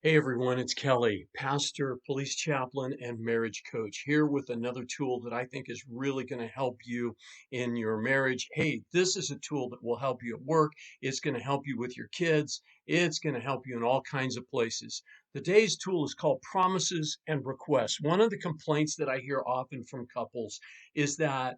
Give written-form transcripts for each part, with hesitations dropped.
Hey everyone, it's Kelly, pastor, police chaplain, and marriage coach, here with another tool that I think is really going to help you in your marriage. Hey, this is a tool that will help you at work. It's going to help you with your kids. It's going to help you in all kinds of places. Today's tool is called Promises and Requests. One of the complaints that I hear often from couples is that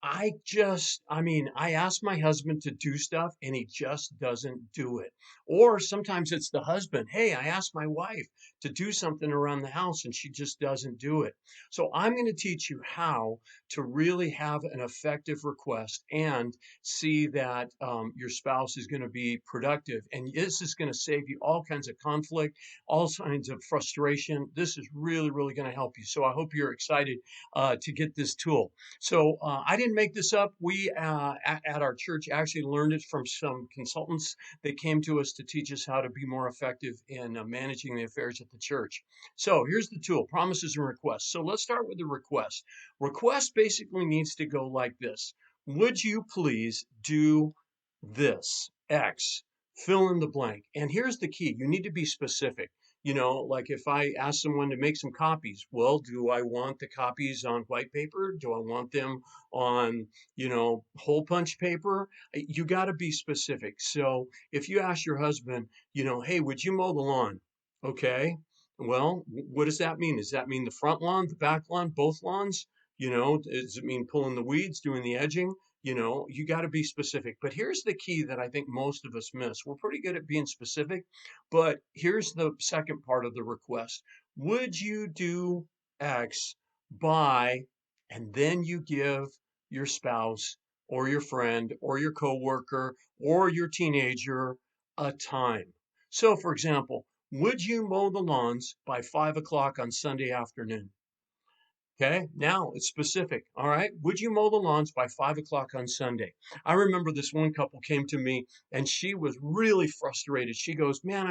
I ask my husband to do stuff and he just doesn't do it. Or sometimes it's the husband. Hey, I asked my wife to do something around the house and she just doesn't do it. So I'm going to teach you how to really have an effective request and see that your spouse is going to be productive. And this is going to save you all kinds of conflict, all kinds of frustration. This is really, really going to help you. So I hope you're excited to get this tool. So I didn't make this up. We at our church actually learned it from some consultants that came to us to teach us how to be more effective in managing the affairs at the church. So here's the tool, promises and requests. So let's start with the request. Request basically needs to go like this. Would you please do this, X, fill in the blank. And here's the key. You need to be specific. Like if I ask someone to make some copies, well, do I want the copies on white paper? Do I want them on, hole punch paper? You got to be specific. So if you ask your husband, hey, would you mow the lawn? Okay. Well, what does that mean? Does that mean the front lawn, the back lawn, both lawns? Does it mean pulling the weeds, doing the edging? You got to be specific. But here's the key that I think most of us miss. We're pretty good at being specific, but here's the second part of the request. Would you do X by, and then you give your spouse or your friend or your coworker or your teenager a time. So, for example, would you mow the lawns by 5 o'clock on Sunday afternoon? Okay, now it's specific. All right. Would you mow the lawns by 5 o'clock on Sunday? I remember this one couple came to me and she was really frustrated. She goes, man,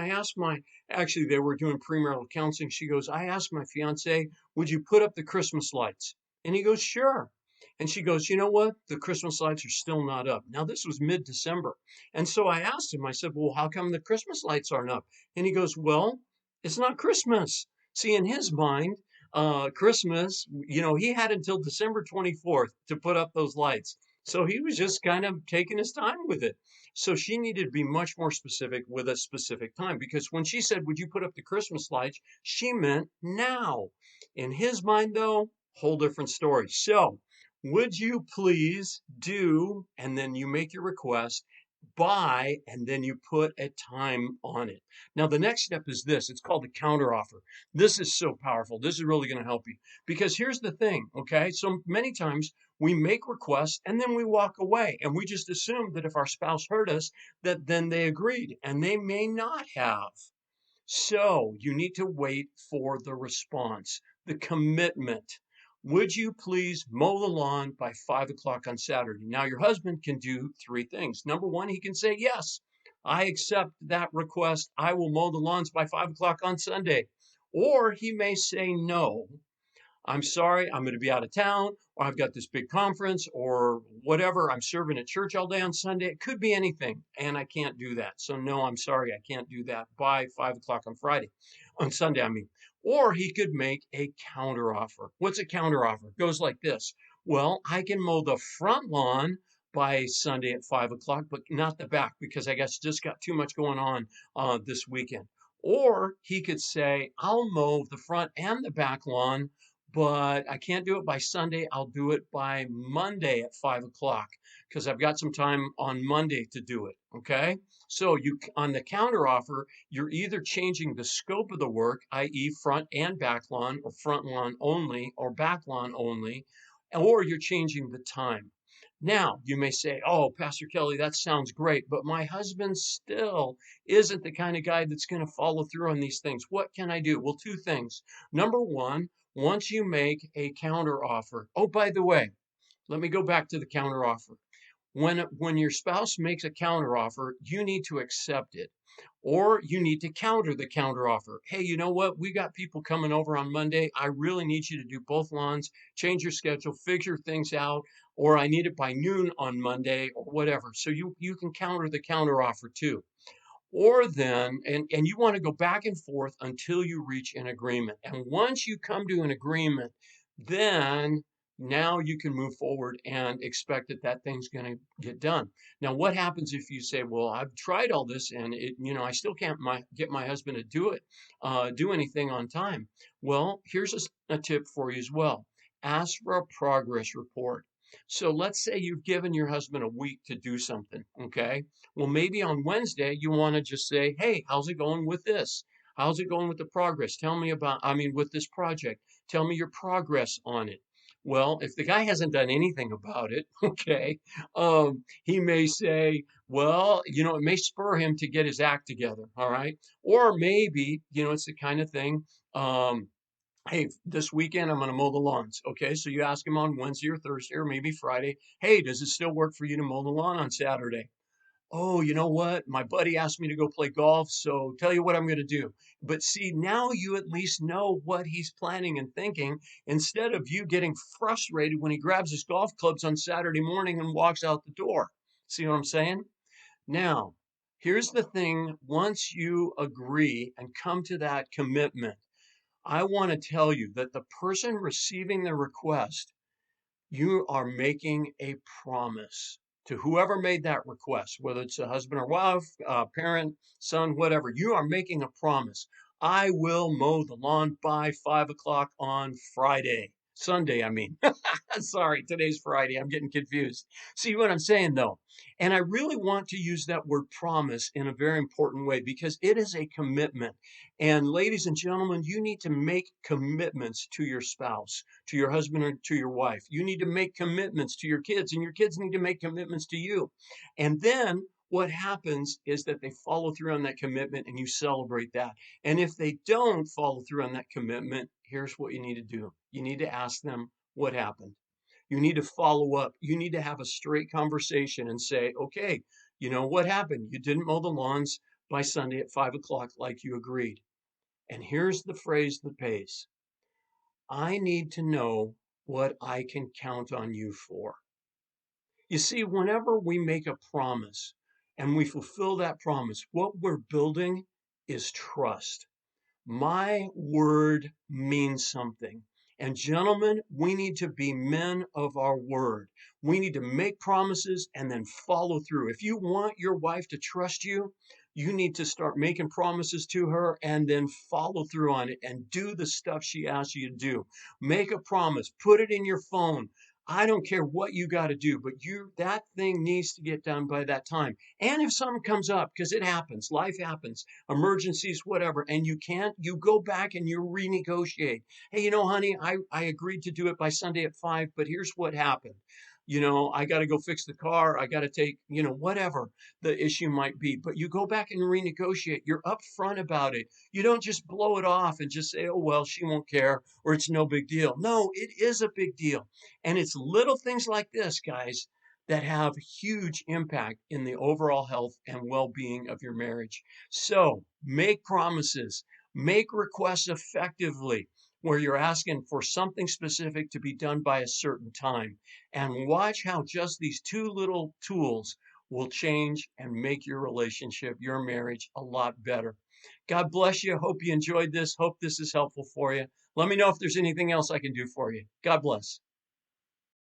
actually, they were doing premarital counseling. She goes, I asked my fiance, would you put up the Christmas lights? And he goes, sure. And she goes, you know what? The Christmas lights are still not up. Now, this was mid-December. And so I asked him, I said, well, how come the Christmas lights aren't up? And he goes, well, it's not Christmas. See, in his mind, Christmas, he had until December 24th to put up those lights. So he was just kind of taking his time with it. So she needed to be much more specific with a specific time because when she said, would you put up the Christmas lights? She meant now. In his mind, though, whole different story. So would you please do, and then you make your request, buy, and then you put a time on it. Now, the next step is this. It's called the counteroffer. This is so powerful. This is really going to help you because here's the thing. Okay. So many times we make requests and then we walk away and we just assume that if our spouse heard us, that then they agreed and they may not have. So you need to wait for the response, the commitment. Would you please mow the lawn by 5 o'clock on Saturday? Now, your husband can do three things. Number one, he can say, yes, I accept that request. I will mow the lawns by 5 o'clock on Sunday. Or he may say, no, I'm sorry, I'm going to be out of town, or I've got this big conference, or whatever. I'm serving at church all day on Sunday. It could be anything, and I can't do that. So, no, I'm sorry, I can't do that by 5 o'clock on Friday, on Sunday, I mean. Or he could make a counteroffer. What's a counteroffer? It goes like this. Well, I can mow the front lawn by Sunday at 5 o'clock, but not the back because I guess just got too much going on this weekend. Or he could say, I'll mow the front and the back lawn, but I can't do it by Sunday. I'll do it by Monday at 5 o'clock because I've got some time on Monday to do it. Okay. So on the counter offer, you're either changing the scope of the work, i.e. front and back lawn or front lawn only or back lawn only, or you're changing the time. Now, you may say, oh, Pastor Kelly, that sounds great, but my husband still isn't the kind of guy that's going to follow through on these things. What can I do? Well, two things. Number one, once you make a counter offer. Oh, by the way, let me go back to the counter offer. When your spouse makes a counter offer, you need to accept it. Or you need to counter the counter offer. Hey, you know what? We got people coming over on Monday. I really need you to do both lawns, change your schedule, figure things out, or I need it by noon on Monday or whatever. So you can counter the counter offer too. Or then, and you want to go back and forth until you reach an agreement. And once you come to an agreement, then now you can move forward and expect that that thing's going to get done. Now, what happens if you say, well, I've tried all this and I still can't get my husband to do anything on time. Well, here's a tip for you as well. Ask for a progress report. So let's say you've given your husband a week to do something, okay? Well, maybe on Wednesday, you want to just say, hey, how's it going with this? How's it going with the progress? With this project, tell me your progress on it. Well, if the guy hasn't done anything about it, okay, he may say, well, it may spur him to get his act together, all right? Or maybe, it's the kind of thing, hey, this weekend I'm going to mow the lawns. Okay, so you ask him on Wednesday or Thursday or maybe Friday, hey, does it still work for you to mow the lawn on Saturday? Oh, you know what? My buddy asked me to go play golf, so tell you what I'm going to do. But see, now you at least know what he's planning and thinking instead of you getting frustrated when he grabs his golf clubs on Saturday morning and walks out the door. See what I'm saying? Now, here's the thing once you agree and come to that commitment, I want to tell you that the person receiving the request, you are making a promise to whoever made that request, whether it's a husband or wife, parent, son, whatever. You are making a promise. I will mow the lawn by 5 o'clock on Sunday, I mean. Sorry, today's Friday. I'm getting confused. See what I'm saying, though? And I really want to use that word promise in a very important way because it is a commitment. And ladies and gentlemen, you need to make commitments to your spouse, to your husband, or to your wife. You need to make commitments to your kids, and your kids need to make commitments to you. And then what happens is that they follow through on that commitment and you celebrate that. And if they don't follow through on that commitment, here's what you need to do. You need to ask them what happened. You need to follow up. You need to have a straight conversation and say, okay, what happened? You didn't mow the lawns by Sunday at 5 o'clock like you agreed. And here's the phrase that pays. I need to know what I can count on you for. You see, whenever we make a promise and we fulfill that promise, what we're building is trust. My word means something. And gentlemen, we need to be men of our word. We need to make promises and then follow through. If you want your wife to trust you, you need to start making promises to her and then follow through on it and do the stuff she asks you to do. Make a promise, put it in your phone. I don't care what you got to do, but that thing needs to get done by that time. And if something comes up, because it happens, life happens, emergencies, whatever, and you can't, you go back and you renegotiate. Hey, honey, I agreed to do it by Sunday at 5, but here's what happened. I got to go fix the car. I got to take, whatever the issue might be. But you go back and renegotiate. You're upfront about it. You don't just blow it off and just say, oh, well, she won't care or it's no big deal. No, it is a big deal. And it's little things like this, guys, that have huge impact in the overall health and well-being of your marriage. So make promises, make requests effectively where you're asking for something specific to be done by a certain time. And watch how just these two little tools will change and make your relationship, your marriage, a lot better. God bless you. Hope you enjoyed this. Hope this is helpful for you. Let me know if there's anything else I can do for you. God bless.